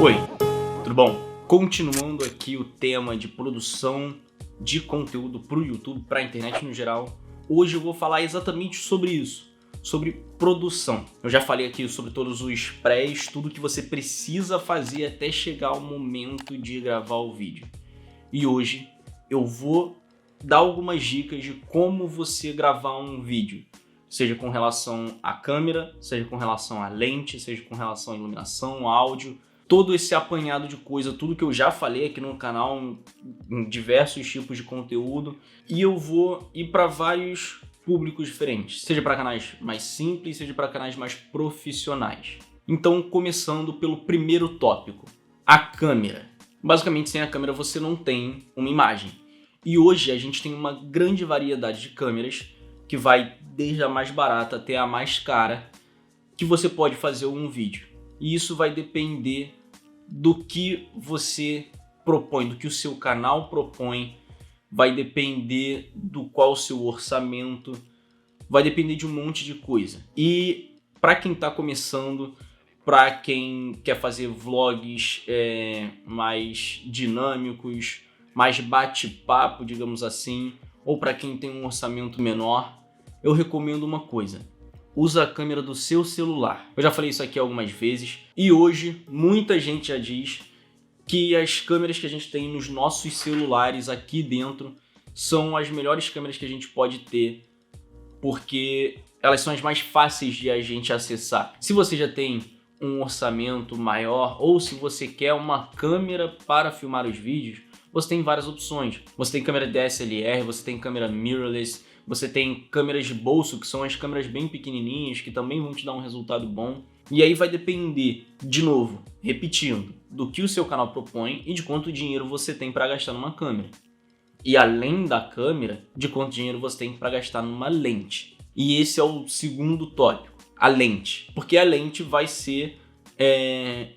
Oi, tudo bom? Continuando aqui o tema de produção de conteúdo para o YouTube, para a internet no geral, hoje eu vou falar exatamente sobre isso, sobre produção. Eu já falei aqui sobre todos os prés, tudo que você precisa fazer até chegar ao momento de gravar o vídeo. E hoje eu vou dar algumas dicas de como você gravar um vídeo, seja com relação à câmera, seja com relação à lente, seja com relação à iluminação, áudio, todo esse apanhado de coisa, tudo que eu já falei aqui no canal, em diversos tipos de conteúdo, e eu vou ir para vários públicos diferentes, seja para canais mais simples, seja para canais mais profissionais. Então, começando pelo primeiro tópico, a câmera. Basicamente, sem a câmera você não tem uma imagem. E hoje a gente tem uma grande variedade de câmeras, que vai desde a mais barata até a mais cara, que você pode fazer um vídeo. E isso vai depender do que você propõe, do que o seu canal propõe, vai depender do qual o seu orçamento, vai depender de um monte de coisa. E para quem está começando, para quem quer fazer vlogs mais dinâmicos, mais bate-papo, digamos assim, ou para quem tem um orçamento menor, eu recomendo uma coisa: usa a câmera do seu celular. Eu já falei isso aqui algumas vezes e hoje muita gente já diz que as câmeras que a gente tem nos nossos celulares aqui dentro são as melhores câmeras que a gente pode ter, porque elas são as mais fáceis de a gente acessar. Se você já tem um orçamento maior ou se você quer uma câmera para filmar os vídeos, você tem várias opções. Você tem câmera DSLR, você tem câmera mirrorless, você tem câmeras de bolso, que são as câmeras bem pequenininhas, que também vão te dar um resultado bom. E aí vai depender, de novo, repetindo, do que o seu canal propõe e de quanto dinheiro você tem para gastar numa câmera. E além da câmera, de quanto dinheiro você tem para gastar numa lente. E esse é o segundo tópico, a lente. Porque a lente vai ser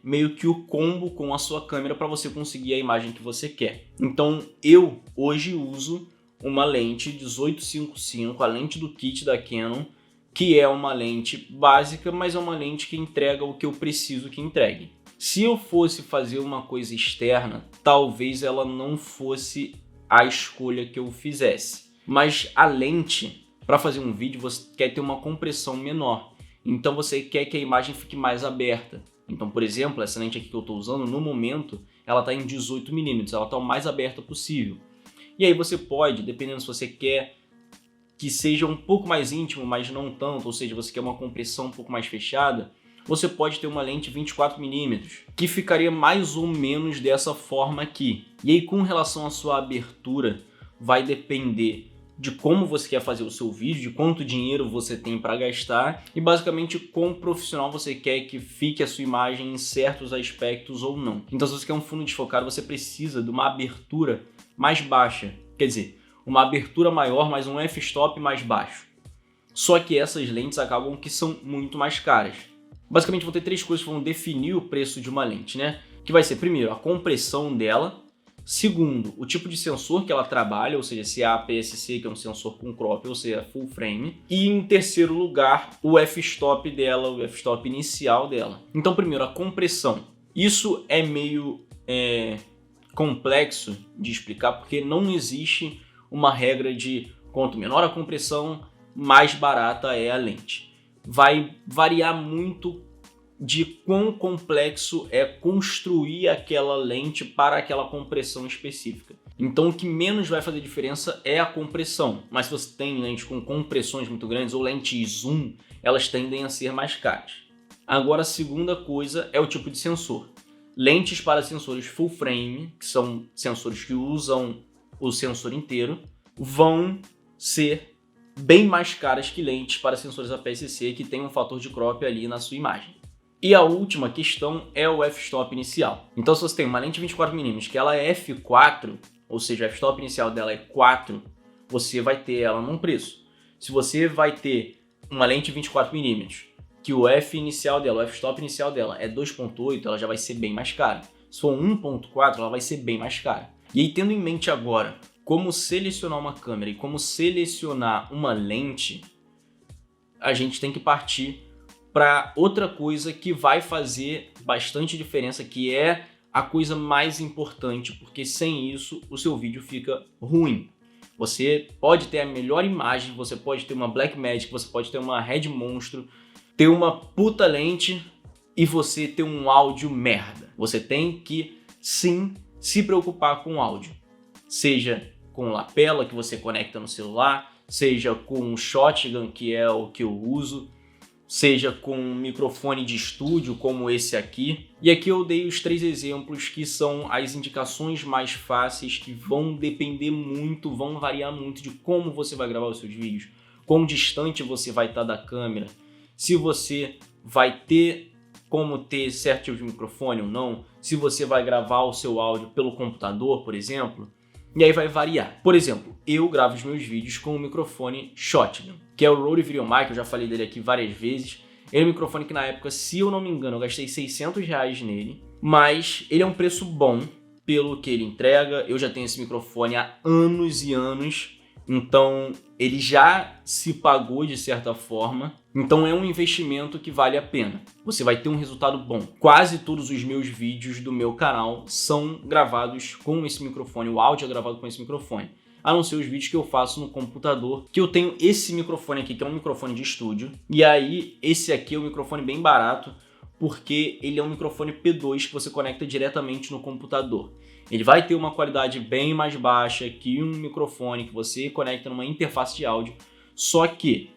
meio que o combo com a sua câmera para você conseguir a imagem que você quer. Então eu hoje uso uma lente 18-55, a lente do kit da Canon, que é uma lente básica, mas é uma lente que entrega o que eu preciso que entregue. Se eu fosse fazer uma coisa externa, talvez ela não fosse a escolha que eu fizesse. Mas a lente, para fazer um vídeo, você quer ter uma compressão menor. Então você quer que a imagem fique mais aberta. Então, por exemplo, essa lente aqui que eu estou usando, no momento, ela está em 18mm, ela está o mais aberta possível. E aí você pode, dependendo se você quer que seja um pouco mais íntimo, mas não tanto, ou seja, você quer uma compressão um pouco mais fechada, você pode ter uma lente 24mm, que ficaria mais ou menos dessa forma aqui. E aí, com relação à sua abertura, vai depender de como você quer fazer o seu vídeo, de quanto dinheiro você tem para gastar e basicamente quão profissional você quer que fique a sua imagem em certos aspectos ou não. Então, se você quer um fundo desfocado, você precisa de uma abertura mais baixa, quer dizer, uma abertura maior, mas um f-stop mais baixo. Só que essas lentes acabam que são muito mais caras. Basicamente vão ter três coisas que vão definir o preço de uma lente, né? Que vai ser, primeiro, a compressão dela. Segundo, o tipo de sensor que ela trabalha, ou seja, se é a APS-C, que é um sensor com crop, ou seja, full frame. E em terceiro lugar, o f-stop dela, o f-stop inicial dela. Então, primeiro, a compressão. Isso é meio complexo de explicar, porque não existe uma regra de quanto menor a compressão, mais barata é a lente. Vai variar muito de quão complexo é construir aquela lente para aquela compressão específica. Então o que menos vai fazer diferença é a compressão, mas se você tem lentes com compressões muito grandes ou lentes zoom, elas tendem a ser mais caras. Agora a segunda coisa é o tipo de sensor. Lentes para sensores full frame, que são sensores que usam o sensor inteiro, vão ser bem mais caras que lentes para sensores APS-C que tem um fator de crop ali na sua imagem. E a última questão é o f-stop inicial. Então, se você tem uma lente 24mm que ela é f4, ou seja, o f-stop inicial dela é 4, você vai ter ela num preço. Se você vai ter uma lente 24mm que o f inicial dela, o f-stop inicial dela é 2.8, ela já vai ser bem mais cara. Se for 1.4, ela vai ser bem mais cara. E aí, tendo em mente agora como selecionar uma câmera e como selecionar uma lente, a gente tem que partir para outra coisa que vai fazer bastante diferença, que é a coisa mais importante, porque sem isso o seu vídeo fica ruim. Você pode ter a melhor imagem, você pode ter uma Blackmagic, você pode ter uma Red Monstro, ter uma puta lente e você ter um áudio merda. Você tem que sim se preocupar com o áudio, seja com lapela que você conecta no celular, seja com um shotgun, que é o que eu uso, seja com um microfone de estúdio como esse aqui. E aqui eu dei os 3 exemplos que são as indicações mais fáceis, que vão depender muito, vão variar muito de como você vai gravar os seus vídeos, quão distante você vai estar da câmera, se você vai ter como ter certo tipo de microfone ou não, se você vai gravar o seu áudio pelo computador, por exemplo. E aí vai variar. Por exemplo, eu gravo os meus vídeos com o microfone Shotgun, que é o Rode VideoMic, eu já falei dele aqui várias vezes. Ele é um microfone que na época, se eu não me engano, eu gastei R$600 nele, mas ele é um preço bom pelo que ele entrega. Eu já tenho esse microfone há anos e anos, então ele já se pagou de certa forma. Então é um investimento que vale a pena. Você vai ter um resultado bom. Quase todos os meus vídeos do meu canal são gravados com esse microfone. O áudio é gravado com esse microfone. A não ser os vídeos que eu faço no computador, que eu tenho esse microfone aqui, que é um microfone de estúdio. E aí, esse aqui é um microfone bem barato, porque ele é um microfone P2 que você conecta diretamente no computador. Ele vai ter uma qualidade bem mais baixa que um microfone que você conecta numa interface de áudio, só que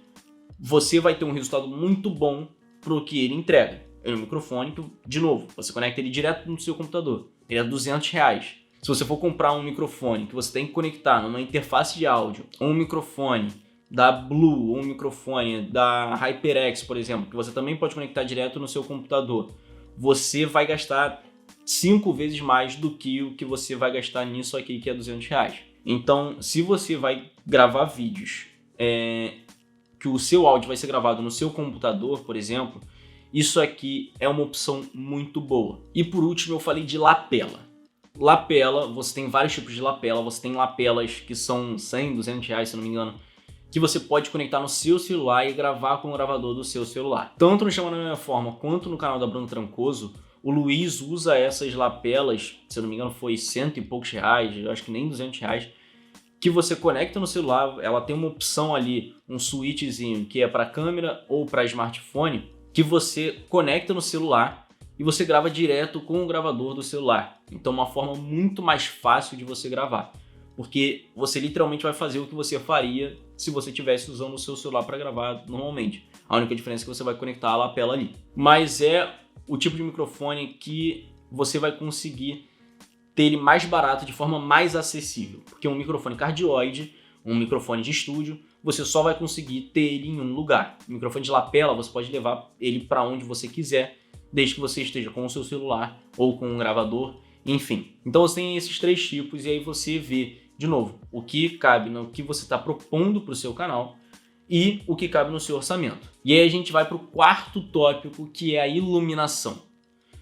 você vai ter um resultado muito bom pro que ele entrega. É um microfone que, de novo, você conecta ele direto no seu computador. Ele é R$200. Se você for comprar um microfone que você tem que conectar numa interface de áudio, ou um microfone da Blue, ou um microfone da HyperX, por exemplo, que você também pode conectar direto no seu computador, você vai gastar 5 vezes mais do que o que você vai gastar nisso aqui, que é R$200. Então, se você vai gravar vídeos que o seu áudio vai ser gravado no seu computador, por exemplo, isso aqui é uma opção muito boa. E por último, eu falei de lapela. Lapela, você tem vários tipos de lapela. Você tem lapelas que são 100, R$200, se não me engano, que você pode conectar no seu celular e gravar com o gravador do seu celular. Tanto no Chama da Minha Forma quanto no canal da Bruno Trancoso, o Luiz usa essas lapelas, se eu não me engano foi R$100 e poucos, eu acho que nem R$200, que você conecta no celular. Ela tem uma opção ali, um switchzinho que é para câmera ou para smartphone, que você conecta no celular e você grava direto com o gravador do celular. Então uma forma muito mais fácil de você gravar, porque você literalmente vai fazer o que você faria se você estivesse usando o seu celular para gravar normalmente. A única diferença é que você vai conectar a lapela ali. Mas é o tipo de microfone que você vai conseguir ter ele mais barato, de forma mais acessível. Porque um microfone cardioide, um microfone de estúdio, você só vai conseguir ter ele em um lugar. O microfone de lapela, você pode levar ele para onde você quiser, desde que você esteja com o seu celular ou com um gravador, enfim. Então você tem esses 3 tipos e aí você vê, de novo, o que cabe no que você está propondo para o seu canal e o que cabe no seu orçamento. E aí a gente vai para o 4º tópico, que é a iluminação.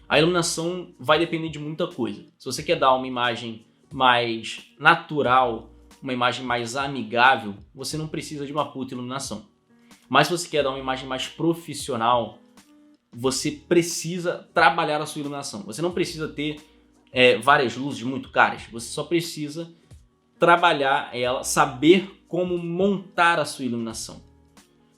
A iluminação vai depender de muita coisa. Se você quer dar uma imagem mais natural, uma imagem mais amigável, você não precisa de uma puta iluminação. Mas se você quer dar uma imagem mais profissional, você precisa trabalhar a sua iluminação. Você não precisa ter várias luzes muito caras, você só precisa trabalhar ela, saber como montar a sua iluminação.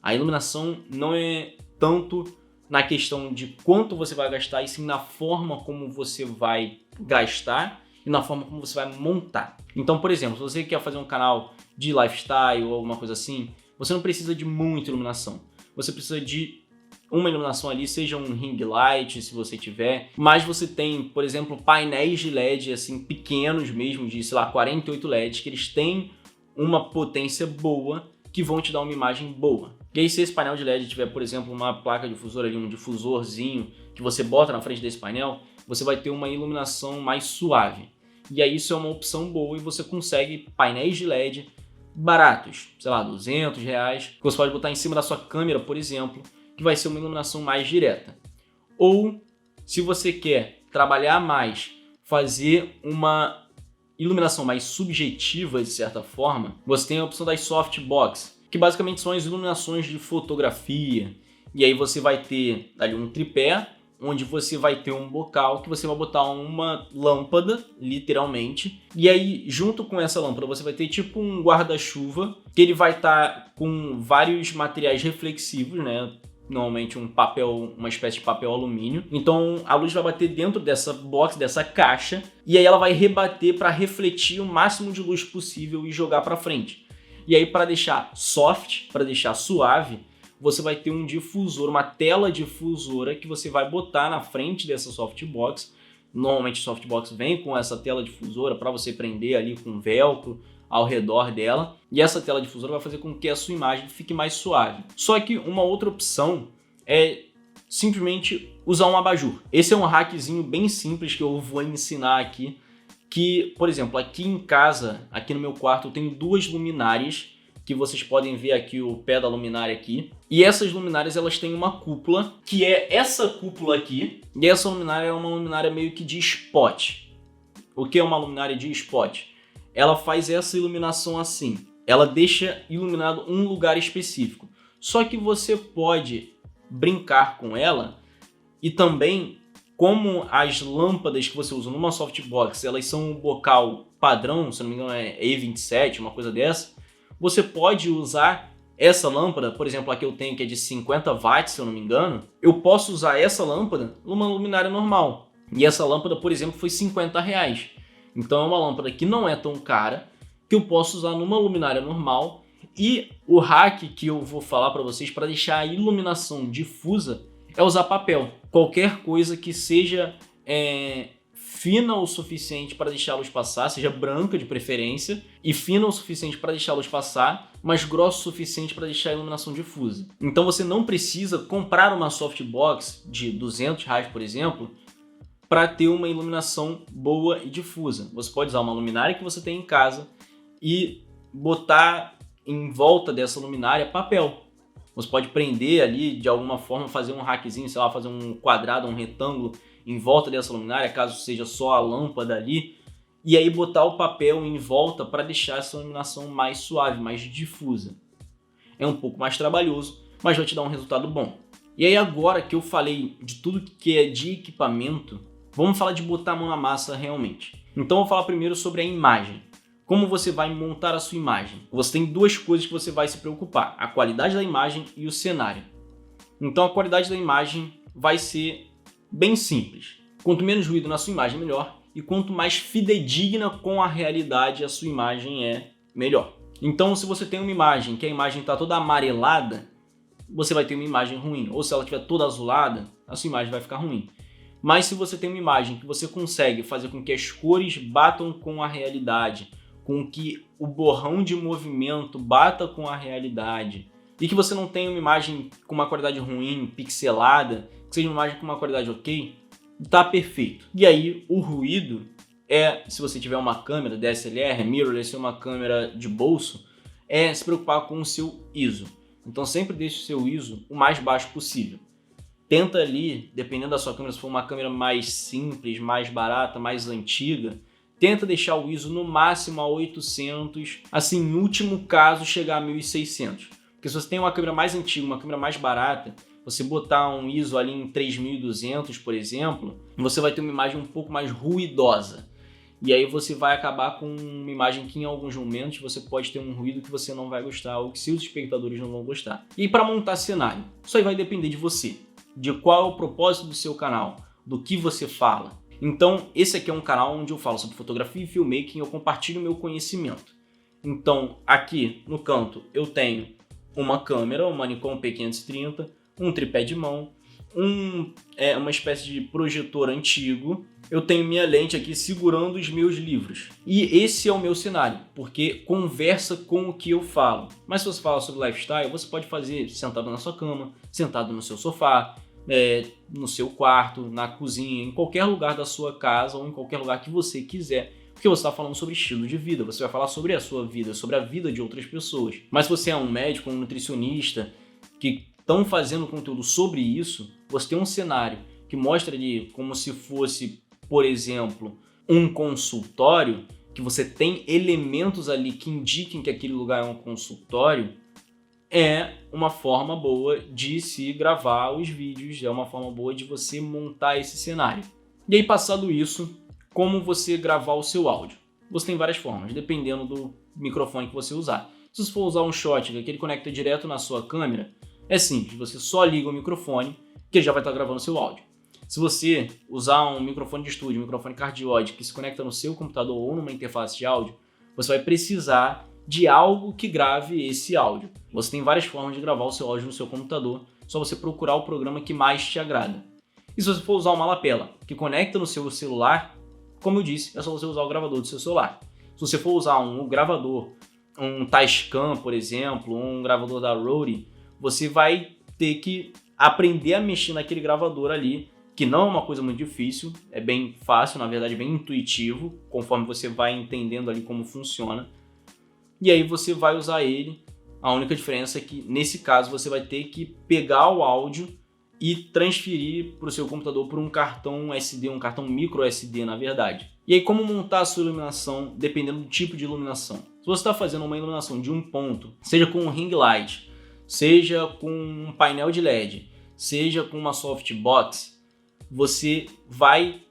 A iluminação não é tanto na questão de quanto você vai gastar, e sim na forma como você vai gastar e na forma como você vai montar. Então, por exemplo, se você quer fazer um canal de lifestyle ou alguma coisa assim, você não precisa de muita iluminação. Você precisa de uma iluminação ali, seja um ring light, se você tiver, mas você tem, por exemplo, painéis de LED assim pequenos mesmo, de, sei lá, 48 LEDs, que eles têm uma potência boa, que vão te dar uma imagem boa. E aí, se esse painel de LED tiver, por exemplo, uma placa difusora ali, um difusorzinho que você bota na frente desse painel, você vai ter uma iluminação mais suave. E aí isso é uma opção boa e você consegue painéis de LED baratos, sei lá, R$200, que você pode botar em cima da sua câmera, por exemplo, que vai ser uma iluminação mais direta. Ou, se você quer trabalhar mais, fazer uma iluminação mais subjetiva, de certa forma, você tem a opção das softbox, que basicamente são as iluminações de fotografia. E aí você vai ter ali um tripé, onde você vai ter um bocal que você vai botar uma lâmpada, literalmente. E aí, junto com essa lâmpada, você vai ter tipo um guarda-chuva, que ele vai estar com vários materiais reflexivos, né? Normalmente um papel, uma espécie de papel alumínio. Então a luz vai bater dentro dessa box, dessa caixa, e aí ela vai rebater para refletir o máximo de luz possível e jogar para frente. E aí, para deixar soft, para deixar suave, você vai ter um difusor, uma tela difusora que você vai botar na frente dessa softbox. Normalmente a softbox vem com essa tela difusora para você prender ali com velcro ao redor dela. E essa tela difusora vai fazer com que a sua imagem fique mais suave. Só que uma outra opção é simplesmente usar um abajur. Esse é um hackzinho bem simples que eu vou ensinar aqui. Que, por exemplo, aqui em casa, aqui no meu quarto, eu tenho duas luminárias, que vocês podem ver aqui o pé da luminária aqui. E essas luminárias, elas têm uma cúpula, que é essa cúpula aqui. E essa luminária é uma luminária meio que de spot. O que é uma luminária de spot? Ela faz essa iluminação assim. Ela deixa iluminado um lugar específico. Só que você pode brincar com ela e também, como as lâmpadas que você usa numa softbox, elas são um bocal padrão, se não me engano é E27, uma coisa dessa, você pode usar essa lâmpada, por exemplo, a que eu tenho que é de 50 watts, se eu não me engano, eu posso usar essa lâmpada numa luminária normal. E essa lâmpada, por exemplo, foi R$50. Então é uma lâmpada que não é tão cara, que eu posso usar numa luminária normal. E o hack que eu vou falar para vocês para deixar a iluminação difusa é usar papel. Qualquer coisa que seja fina o suficiente para deixar a luz passar, seja branca de preferência, e fina o suficiente para deixar a luz passar, mas grossa o suficiente para deixar a iluminação difusa. Então você não precisa comprar uma softbox de R$200, por exemplo, para ter uma iluminação boa e difusa. Você pode usar uma luminária que você tem em casa e botar em volta dessa luminária papel. Você pode prender ali de alguma forma, fazer um hackzinho, sei lá, fazer um quadrado, um retângulo em volta dessa luminária, caso seja só a lâmpada ali, e aí botar o papel em volta para deixar essa iluminação mais suave, mais difusa. É um pouco mais trabalhoso, mas vai te dar um resultado bom. E aí agora que eu falei de tudo que é de equipamento, vamos falar de botar a mão na massa realmente. Então eu vou falar primeiro sobre a imagem. Como você vai montar a sua imagem? Você tem duas coisas que você vai se preocupar: a qualidade da imagem e o cenário. Então a qualidade da imagem vai ser bem simples. Quanto menos ruído na sua imagem, melhor. E quanto mais fidedigna com a realidade a sua imagem é, melhor. Então se você tem uma imagem que a imagem está toda amarelada, você vai ter uma imagem ruim. Ou se ela estiver toda azulada, a sua imagem vai ficar ruim. Mas se você tem uma imagem que você consegue fazer com que as cores batam com a realidade, com que o borrão de movimento bata com a realidade, e que você não tenha uma imagem com uma qualidade ruim, pixelada, que seja uma imagem com uma qualidade ok, tá perfeito. E aí o ruído se você tiver uma câmera DSLR, mirrorless, uma câmera de bolso, é se preocupar com o seu ISO. Então sempre deixe o seu ISO o mais baixo possível. Tenta ali, dependendo da sua câmera, se for uma câmera mais simples, mais barata, mais antiga, tenta deixar o ISO no máximo a 800, assim, em último caso, chegar a 1600. Porque se você tem uma câmera mais antiga, uma câmera mais barata, você botar um ISO ali em 3200, por exemplo, você vai ter uma imagem um pouco mais ruidosa. E aí você vai acabar com uma imagem que em alguns momentos você pode ter um ruído que você não vai gostar ou que seus espectadores não vão gostar. E para montar cenário, isso aí vai depender de você, de qual é o propósito do seu canal, do que você fala. Então, esse aqui é um canal onde eu falo sobre fotografia e filmmaking, eu compartilho meu conhecimento. Então, aqui no canto eu tenho uma câmera, uma Nikon P530, um tripé de mão, uma espécie de projetor antigo. Eu tenho minha lente aqui segurando os meus livros. E esse é o meu cenário, porque conversa com o que eu falo. Mas se você falar sobre lifestyle, você pode fazer sentado na sua cama, sentado no seu sofá, no seu quarto, na cozinha, em qualquer lugar da sua casa ou em qualquer lugar que você quiser, porque você está falando sobre estilo de vida, você vai falar sobre a sua vida, sobre a vida de outras pessoas. Mas se você é um médico, um nutricionista, que estão fazendo conteúdo sobre isso, você tem um cenário que mostra ali como se fosse, por exemplo, um consultório, que você tem elementos ali que indiquem que aquele lugar é um consultório, é uma forma boa de se gravar os vídeos, é uma forma boa de você montar esse cenário. E aí, passado isso, como você gravar o seu áudio? Você tem várias formas, dependendo do microfone que você usar. Se você for usar um Shotgun, que ele conecta direto na sua câmera, é simples, você só liga o microfone que ele já vai estar gravando o seu áudio. Se você usar um microfone de estúdio, um microfone cardioide que se conecta no seu computador ou numa interface de áudio, você vai precisar de algo que grave esse áudio. Você tem várias formas de gravar o seu áudio no seu computador, só você procurar o programa que mais te agrada. E se você for usar uma lapela que conecta no seu celular, como eu disse, é só você usar o gravador do seu celular. Se você for usar um gravador, um Tascam, por exemplo, um gravador da Rode, você vai ter que aprender a mexer naquele gravador ali, que não é uma coisa muito difícil, é bem fácil, na verdade bem intuitivo, conforme você vai entendendo ali como funciona. E aí você vai usar ele. A única diferença é que nesse caso você vai ter que pegar o áudio e transferir para o seu computador por um cartão SD, um cartão micro SD na verdade. E aí como montar a sua iluminação dependendo do tipo de iluminação. Se você está fazendo uma iluminação de um ponto, seja com um ring light, seja com um painel de LED, seja com uma softbox, você vai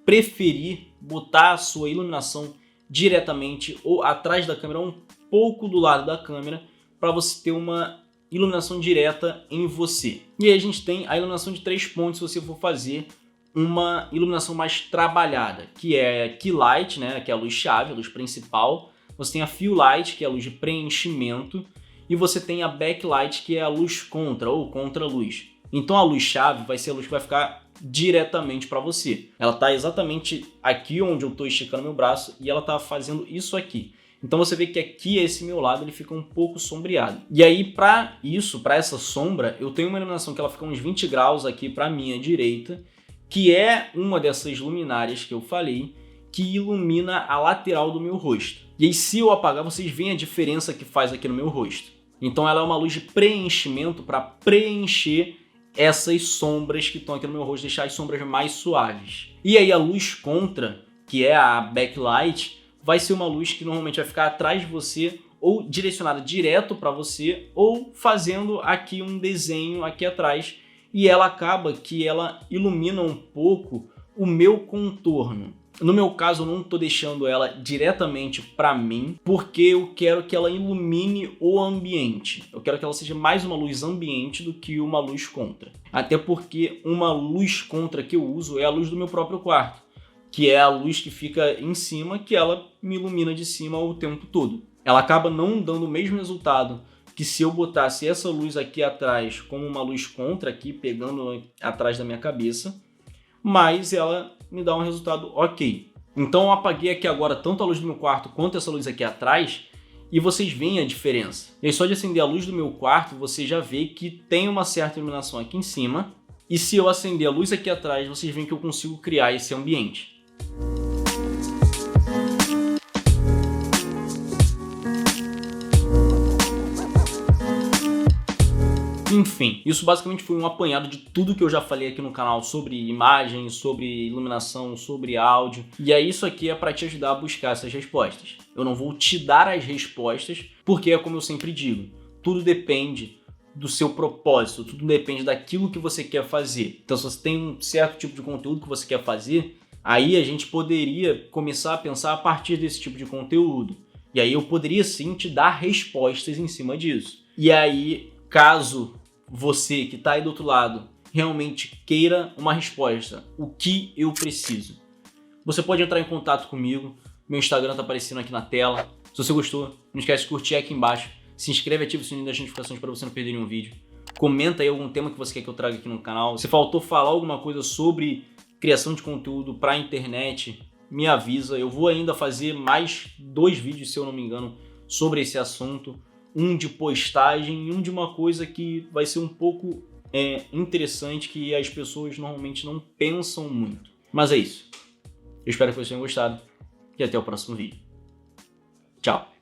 preferir botar a sua iluminação diretamente ou atrás da câmera, um pouco do lado da câmera, para você ter uma iluminação direta em você. E aí a gente tem a iluminação de 3 pontos se você for fazer uma iluminação mais trabalhada, que é Key Light, né, que é a luz-chave, a luz principal. Você tem a Fill Light, que é a luz de preenchimento, e você tem a Backlight, que é a luz contra ou contra-luz. Então a luz-chave vai ser a luz que vai ficar diretamente para você. Ela está exatamente aqui onde eu estou esticando meu braço e ela está fazendo isso aqui. Então você vê que aqui, esse meu lado, ele fica um pouco sombreado. E aí para isso, para essa sombra, eu tenho uma iluminação que ela fica uns 20 graus aqui para a minha direita, que é uma dessas luminárias que eu falei, que ilumina a lateral do meu rosto. E aí se eu apagar, vocês veem a diferença que faz aqui no meu rosto. Então ela é uma luz de preenchimento para preencher essas sombras que estão aqui no meu rosto, deixar as sombras mais suaves. E aí a luz contra, que é a backlight, vai ser uma luz que normalmente vai ficar atrás de você ou direcionada direto para você ou fazendo aqui um desenho aqui atrás e ela acaba que ela ilumina um pouco o meu contorno. No meu caso, eu não estou deixando ela diretamente para mim, porque eu quero que ela ilumine o ambiente. Eu quero que ela seja mais uma luz ambiente do que uma luz contra. Até porque uma luz contra que eu uso é a luz do meu próprio quarto, que é a luz que fica em cima, que ela me ilumina de cima o tempo todo. Ela acaba não dando o mesmo resultado que se eu botasse essa luz aqui atrás como uma luz contra, aqui pegando atrás da minha cabeça, mas ela me dá um resultado ok. Então eu apaguei aqui agora tanto a luz do meu quarto quanto essa luz aqui atrás e vocês veem a diferença. E aí só de acender a luz do meu quarto você já vê que tem uma certa iluminação aqui em cima e se eu acender a luz aqui atrás vocês veem que eu consigo criar esse ambiente. Enfim, isso basicamente foi um apanhado de tudo que eu já falei aqui no canal sobre imagens, sobre iluminação, sobre áudio. E aí isso aqui é para te ajudar a buscar essas respostas. Eu não vou te dar as respostas, porque é como eu sempre digo, tudo depende do seu propósito, tudo depende daquilo que você quer fazer. Então se você tem um certo tipo de conteúdo que você quer fazer, aí a gente poderia começar a pensar a partir desse tipo de conteúdo. E aí eu poderia sim te dar respostas em cima disso. E aí, caso você que está aí do outro lado realmente queira uma resposta, o que eu preciso? Você pode entrar em contato comigo, meu Instagram está aparecendo aqui na tela. Se você gostou, não esquece de curtir aqui embaixo, se inscreve e ativa o sininho das notificações para você não perder nenhum vídeo. Comenta aí algum tema que você quer que eu traga aqui no canal. Se faltou falar alguma coisa sobre criação de conteúdo para a internet, me avisa. Eu vou ainda fazer mais 2 vídeos, se eu não me engano, sobre esse assunto. Um de postagem e um de uma coisa que vai ser um pouco interessante, que as pessoas normalmente não pensam muito. Mas é isso. Eu espero que vocês tenham gostado e até o próximo vídeo. Tchau!